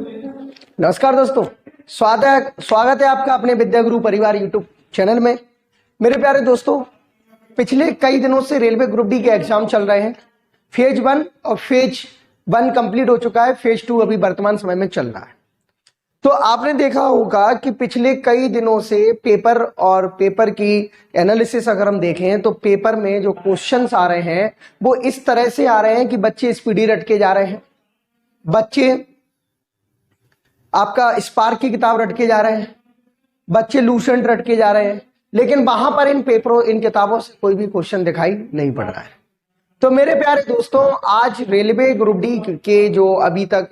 नमस्कार दोस्तों, स्वागत है आपका अपने विद्या गुरु परिवार यूट्यूब चैनल में। मेरे प्यारे दोस्तों, पिछले कई दिनों से रेलवे ग्रुप डी के एग्जाम चल रहे हैं। फेज 1 और फेज 1 कंप्लीट हो चुका है, फेज 2 अभी वर्तमान समय में चल रहा है। तो आपने देखा होगा कि पिछले कई दिनों से पेपर और पेपर की एनालिसिस अगर हम देखें तो पेपर में जो क्वेश्चंस आ रहे हैं वो इस तरह से आ रहे हैं कि बच्चे स्पीडी रट के जा रहे हैं, बच्चे आपका स्पार्क की किताब रट के जा रहे हैं, बच्चे लूसेंट रट के जा रहे हैं, लेकिन वहां पर इन किताबों से कोई भी क्वेश्चन दिखाई नहीं पड़ रहा है। तो मेरे प्यारे दोस्तों, आज रेलवे ग्रुप डी के जो अभी तक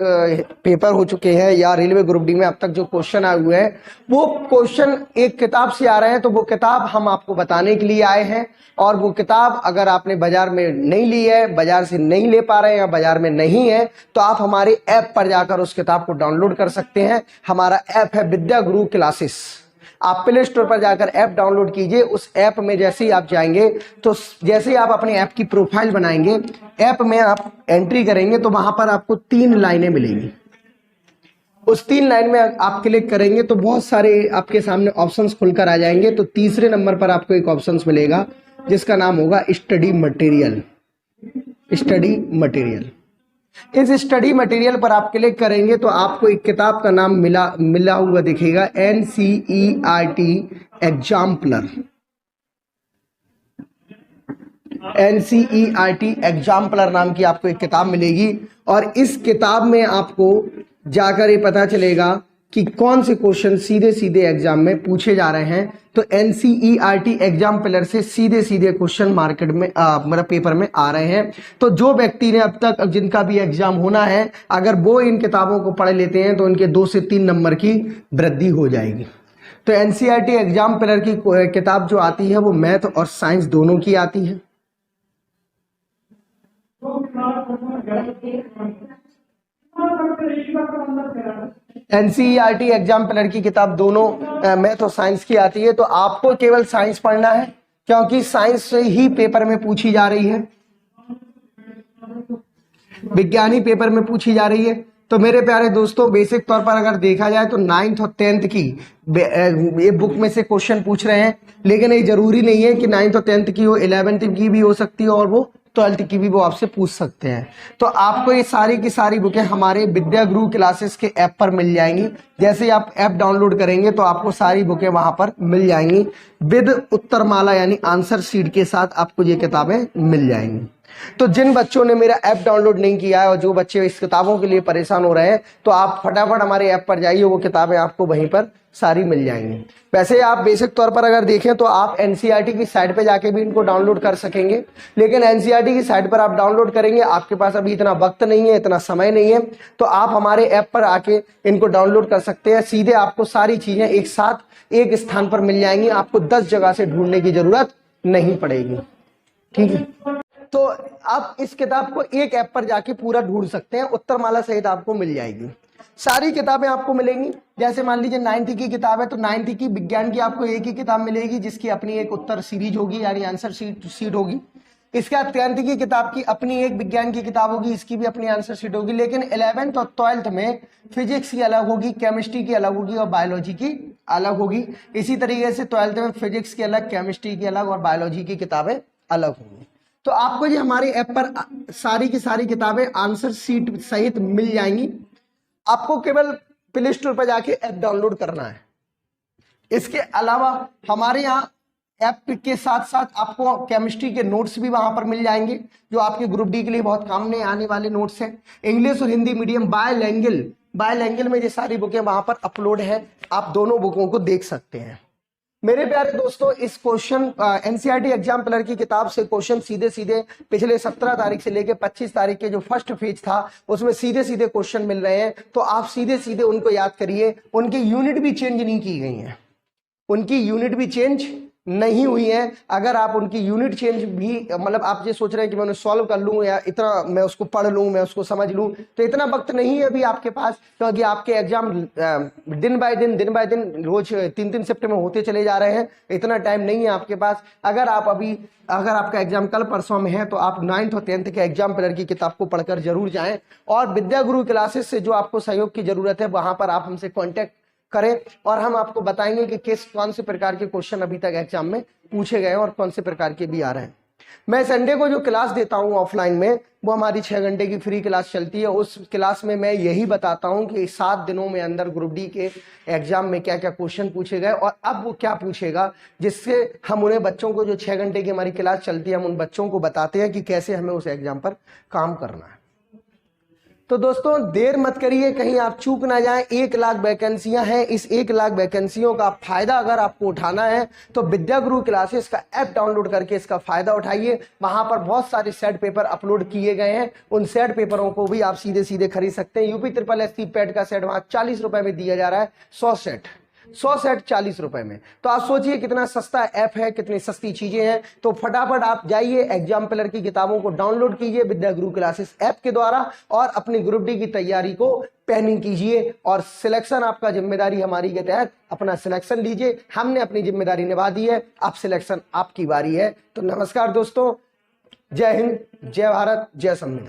पेपर हो चुके हैं या रेलवे ग्रुप डी में अब तक जो क्वेश्चन आए हुए हैं वो क्वेश्चन एक किताब से आ रहे हैं। तो वो किताब हम आपको बताने के लिए आए हैं, और वो किताब अगर आपने बाजार में नहीं ली है, बाजार से नहीं ले पा रहे हैं या बाजार में नहीं है, तो आप हमारे ऐप पर जाकर उस किताब को डाउनलोड कर सकते हैं। हमारा ऐप है विद्या गुरु क्लासेस। आप प्ले स्टोर पर जाकर ऐप डाउनलोड कीजिए। उस ऐप में जैसे ही आप जाएंगे तो जैसे ही आप अपने ऐप की प्रोफाइल बनाएंगे, ऐप में आप एंट्री करेंगे तो वहां पर आपको 3 लाइनें मिलेंगी। उस 3 लाइन में आप क्लिक करेंगे तो बहुत सारे आपके सामने ऑप्शंस खुलकर आ जाएंगे। तो तीसरे नंबर पर आपको एक ऑप्शंस मिलेगा जिसका नाम होगा स्टडी मटेरियल। स्टडी मटेरियल, इस स्टडी मटेरियल पर आप क्लिक करेंगे तो आपको एक किताब का नाम मिला हुआ दिखेगा, NCERT एग्जाम्पलर। NCERT एग्जाम्पलर नाम की आपको एक किताब मिलेगी, और इस किताब में आपको जाकर ये पता चलेगा कि कौन से क्वेश्चन सीधे सीधे एग्जाम में पूछे जा रहे हैं। तो NCERT एग्जाम्पलर से सीधे सीधे क्वेश्चन मार्केट में मतलब पेपर में आ रहे हैं। तो जो व्यक्ति ने अब तक जिनका भी एग्जाम होना है, अगर वो इन किताबों को पढ़ लेते हैं तो उनके 2 से 3 नंबर की वृद्धि हो जाएगी। तो NCERT एग्जाम्पलर की किताब जो आती है वो मैथ और साइंस दोनों की आती है। NCERT एग्जाम्पलर की किताब दोनों मैथ और साइंस की आती है। तो आपको केवल साइंस पढ़ना है, क्योंकि साइंस से ही पेपर में पूछी जा रही है, विज्ञानी पेपर में पूछी जा रही है। तो मेरे प्यारे दोस्तों, बेसिक तौर पर अगर देखा जाए तो 9th और 10th की ये बुक में से क्वेश्चन पूछ रहे हैं, लेकिन ये जरूरी नहीं है कि 9th और 10th की हो, 11th की भी हो सकती है और वो 12th की भी वो आपसे पूछ सकते हैं। तो आपको ये सारी की सारी बुकें हमारे विद्या गुरु क्लासेस के ऐप पर मिल जाएंगी। जैसे ही आप ऐप डाउनलोड करेंगे तो आपको सारी बुकें वहां पर मिल जाएंगी, विद उत्तरमाला यानी आंसर शीट के साथ आपको ये किताबें मिल जाएंगी। तो जिन बच्चों ने मेरा ऐप डाउनलोड नहीं किया है और जो बच्चे इस किताबों के लिए परेशान हो रहे हैं, तो आप फटाफट हमारे ऐप पर जाइए, वो किताबें आपको वहीं पर सारी मिल जाएंगी। वैसे आप बेसिक तौर पर अगर देखें तो आप NCERT की साइट पे जाके भी इनको डाउनलोड कर सकेंगे, लेकिन NCERT की साइट पर आप डाउनलोड करेंगे, आपके पास अभी इतना वक्त नहीं है, इतना समय नहीं है, तो आप हमारे ऐप पर आके इनको डाउनलोड कर सकते हैं। सीधे आपको सारी चीजें एक साथ एक स्थान पर मिल जाएंगी, आपको 10 जगह से ढूंढने की जरूरत नहीं पड़ेगी। ठीक है, तो आप इस किताब को एक ऐप पर जाके पूरा ढूंढ सकते हैं, उत्तरमाला सहित आपको मिल जाएगी। सारी किताबें आपको मिलेंगी। जैसे मान लीजिए 9th की किताब है तो 9th की विज्ञान की आपको एक ही किताब मिलेगी, जिसकी अपनी एक उत्तर सीरीज होगी यानी आंसर शीट होगी। इसके बाद 10th की किताब की अपनी एक विज्ञान की किताब होगी, इसकी भी अपनी आंसर शीट होगी। लेकिन 11th और 12th में फिजिक्स की अलग होगी, केमिस्ट्री की अलग होगी और बायोलॉजी की अलग होगी। इसी तरीके से 12th में फिजिक्स की अलग, केमिस्ट्री की अलग और बायोलॉजी की किताबें अलग होंगी। तो आपको ये हमारे ऐप पर सारी की सारी किताबें आंसर शीट सहित मिल जाएंगी। आपको केवल प्ले स्टोर पर जाके ऐप डाउनलोड करना है। इसके अलावा हमारे यहाँ ऐप के साथ साथ आपको केमिस्ट्री के नोट्स भी वहां पर मिल जाएंगे, जो आपके ग्रुप डी के लिए बहुत काम में आने वाले नोट्स हैं। इंग्लिश और हिंदी मीडियम बायलैंग्वेज में ये सारी बुकें वहां पर अपलोड है, आप दोनों बुकों को देख सकते हैं। मेरे प्यारे दोस्तों, इस क्वेश्चन NCERT एग्जाम्पलर की किताब से क्वेश्चन सीधे सीधे पिछले 17 तारीख से लेकर 25 तारीख के जो फर्स्ट फेज था उसमें सीधे सीधे क्वेश्चन मिल रहे हैं। तो आप सीधे सीधे उनको याद करिए। उनकी यूनिट भी चेंज नहीं की गई है, उनकी यूनिट भी चेंज नहीं हुई हैं, अगर आप उनकी यूनिट चेंज भी मतलब आप ये सोच रहे हैं कि मैं उन्हें सॉल्व कर लूँ या इतना मैं उसको पढ़ लूँ, मैं उसको समझ लूँ, तो इतना वक्त नहीं है अभी आपके पास, क्योंकि आपके एग्जाम दिन बाय दिन रोज 3-3 शिफ्ट में होते चले जा रहे हैं। इतना टाइम नहीं है आपके पास। अगर आपका एग्जाम कल परसों में है तो आप 9th और 10th के एग्जाम प्लानर की किताब को पढ़कर जरूर जाएं, और विद्या गुरु क्लासेस से जो आपको सहयोग की जरूरत है वहां पर आप हमसे कांटेक्ट करें, और हम आपको बताएंगे कि कौन से प्रकार के क्वेश्चन अभी तक एग्जाम में पूछे गए और कौन से प्रकार के भी आ रहे हैं। मैं संडे को जो क्लास देता हूं ऑफलाइन में, वो हमारी 6 घंटे की फ्री क्लास चलती है। उस क्लास में मैं यही बताता हूं कि 7 दिनों में अंदर ग्रुप डी के एग्जाम में क्या क्या क्वेश्चन पूछे गए और अब वो क्या पूछेगा, जिससे हम उन्हें बच्चों को, जो 6 घंटे की हमारी क्लास चलती है, हम उन बच्चों को बताते हैं कि कैसे हमें उस एग्जाम पर काम करना है। तो दोस्तों देर मत करिए, कहीं आप चूक ना जाएं। 1 लाख वैकेंसियां हैं। इस 1 लाख वैकेंसियों का फायदा अगर आपको उठाना है तो विद्या गुरु क्लासेस का ऐप डाउनलोड करके इसका फायदा उठाइए। वहां पर बहुत सारे सेट पेपर अपलोड किए गए हैं, उन सेट पेपरों को भी आप सीधे सीधे खरीद सकते हैं। यूपी SSC पैट का सेट वहां 40 रुपए में दिया जा रहा है, 100 सेट 40 रुपए में। तो आप सोचिए कितना सस्ता ऐप है, कितनी सस्ती चीजें हैं। तो फटाफट आप जाइए, एग्जाम प्लानर की किताबों को डाउनलोड कीजिए विद्या गुरु क्लासेस ऐप के द्वारा, और अपनी ग्रुप डी की तैयारी को प्लानिंग कीजिए, और सिलेक्शन आपका जिम्मेदारी हमारी के तहत अपना सिलेक्शन लीजिए। हमने अपनी जिम्मेदारी निभा दी है, अब सिलेक्शन आपकी बारी है। तो नमस्कार दोस्तों, जय हिंद, जय भारत, जय संविधान।